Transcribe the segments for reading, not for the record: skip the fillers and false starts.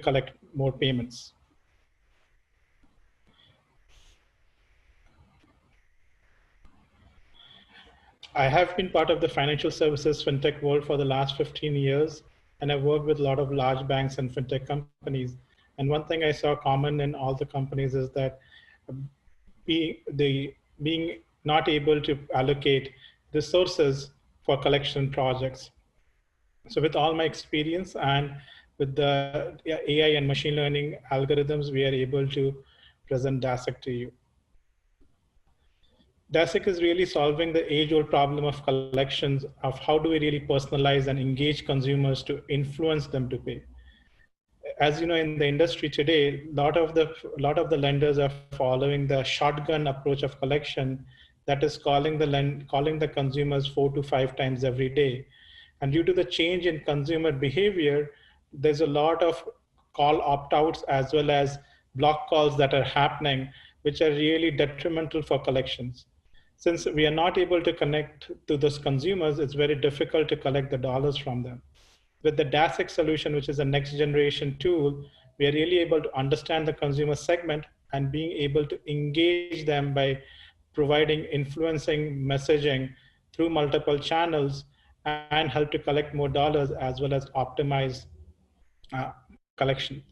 collect more payments. I have been part of the financial services fintech world for the last 15 years, and I've worked with a lot of large banks and fintech companies. And one thing I saw common in all the companies is that being not able to allocate resources for collection projects. So with all my experience and with the AI and machine learning algorithms, we are able to present DASIC to you. DASIC is really solving the age-old problem of collections of how do we really personalize and engage consumers to influence them to pay. As you know, in the industry today, a lot of the lenders are following the shotgun approach of collection, that is calling the consumers 4 to 5 times every day. And due to the change in consumer behavior, there's a lot of call opt-outs as well as block calls that are happening, which are really detrimental for collections. Since we are not able to connect to those consumers, it's very difficult to collect the dollars from them. With the DASIC solution, which is a next generation tool, we are really able to understand the consumer segment and being able to engage them by providing influencing messaging through multiple channels and help to collect more dollars as well as optimize collection.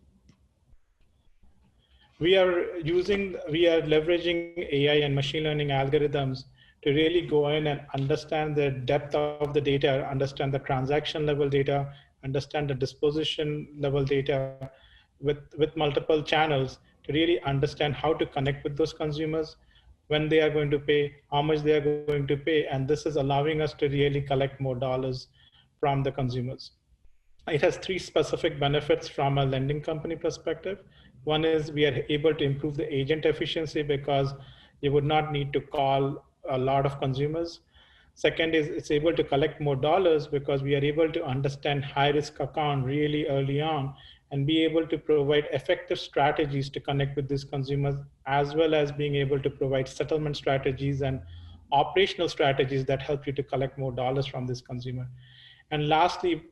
We are leveraging AI and machine learning algorithms to really go in and understand the depth of the data, understand the transaction level data, understand the disposition level data with multiple channels to really understand how to connect with those consumers, when they are going to pay, how much they are going to pay, and this is allowing us to really collect more dollars from the consumers. It has three specific benefits from a lending company perspective. One is we are able to improve the agent efficiency because you would not need to call a lot of consumers. Second is it's able to collect more dollars because we are able to understand high risk account really early on and be able to provide effective strategies to connect with these consumers, as well as being able to provide settlement strategies and operational strategies that help you to collect more dollars from this consumer. And lastly,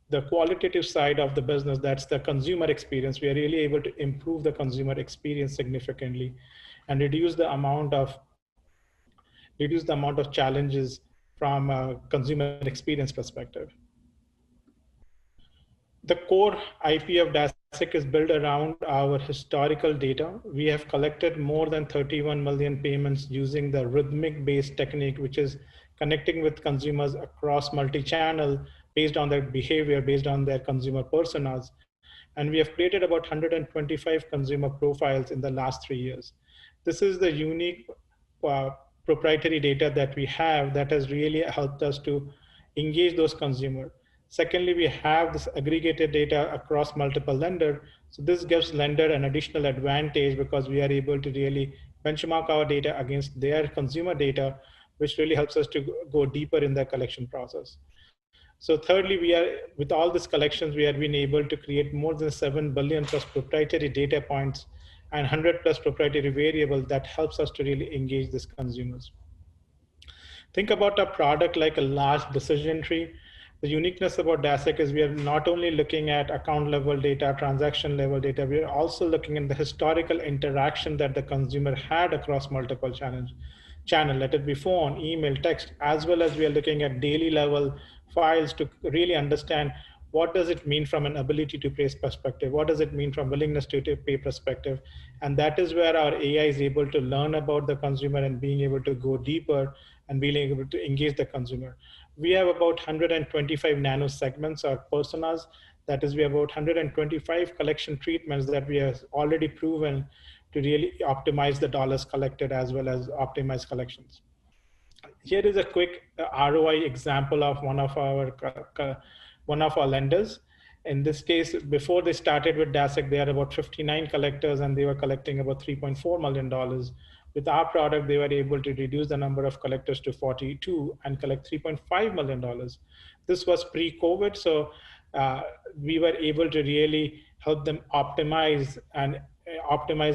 the qualitative side of the business, that's the consumer experience. We are really able to improve the consumer experience significantly and reduce the amount of challenges from a consumer experience perspective. The core IP of DASIC is built around our historical data. We have collected more than 31 million payments using the rhythmic-based technique, which is connecting with consumers across multi-channel based on their behavior, based on their consumer personas. And we have created about 125 consumer profiles in the last 3 years. This is the unique proprietary data that we have that has really helped us to engage those consumers. Secondly, we have this aggregated data across multiple lenders. So this gives lender an additional advantage because we are able to really benchmark our data against their consumer data, which really helps us to go deeper in the collection process. So thirdly, with all these collections, we have been able to create more than 7 billion plus proprietary data points and 100 plus proprietary variables that helps us to really engage these consumers. Think about a product like a large decision tree. The uniqueness about DASIC is we are not only looking at account level data, transaction level data, we are also looking at the historical interaction that the consumer had across multiple channels, let it be phone, email, text, as well as we are looking at daily level files to really understand what does it mean from an ability to pay perspective, what does it mean from willingness to pay perspective. And that is where our AI is able to learn about the consumer and being able to go deeper and being able to engage the consumer. We have about 125 nano segments or personas. That is, we have about 125 collection treatments that we have already proven to really optimize the dollars collected as well as optimize collections. Here is a quick ROI example of one of our lenders. In this case, before they started with DASIC, they had about 59 collectors and they were collecting about $3.4 million. With our product, they were able to reduce the number of collectors to 42 and collect $3.5 million. This was pre-COVID, so we were able to really help them optimize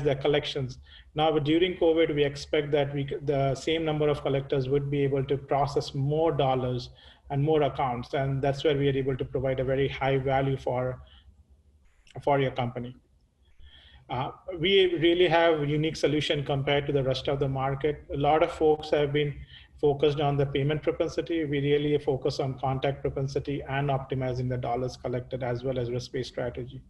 their collections. Now, during COVID, we expect that the same number of collectors would be able to process more dollars and more accounts, and that's where we are able to provide a very high value for for your company. We really have a unique solution compared to the rest of the market. A lot of folks have been focused on the payment propensity. We really focus on contact propensity and optimizing the dollars collected as well as risk-based strategy.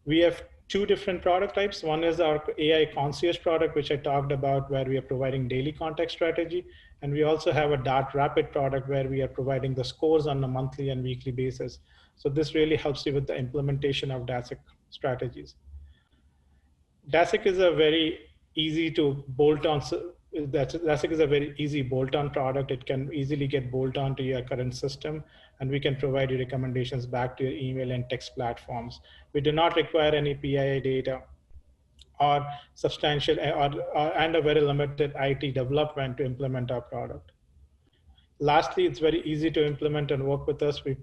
We have two different product types. One is our AI concierge product, which I talked about, where we are providing daily contact strategy. And we also have a Dart Rapid product where we are providing the scores on a monthly and weekly basis. So this really helps you with the implementation of DASIC strategies. DASIC is a very easy to bolt on. DASIC is a very easy bolt-on product. It can easily get bolt on to your current system, and we can provide you recommendations back to your email and text platforms. We do not require any PII data or substantial and a very limited IT development to implement our product. Lastly, it's very easy to implement and work with us. We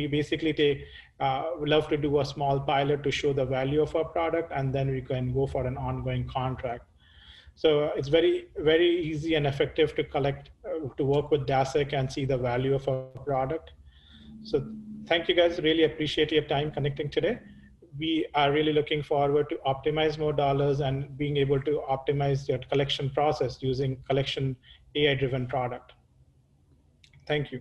basically we love to do a small pilot to show the value of our product, and then we can go for an ongoing contract. So it's very, very easy and effective to work with DASIC and see the value of our product. So thank you guys. Really appreciate your time connecting today. We are really looking forward to optimize more dollars and being able to optimize your collection process using collection AI-driven product. Thank you.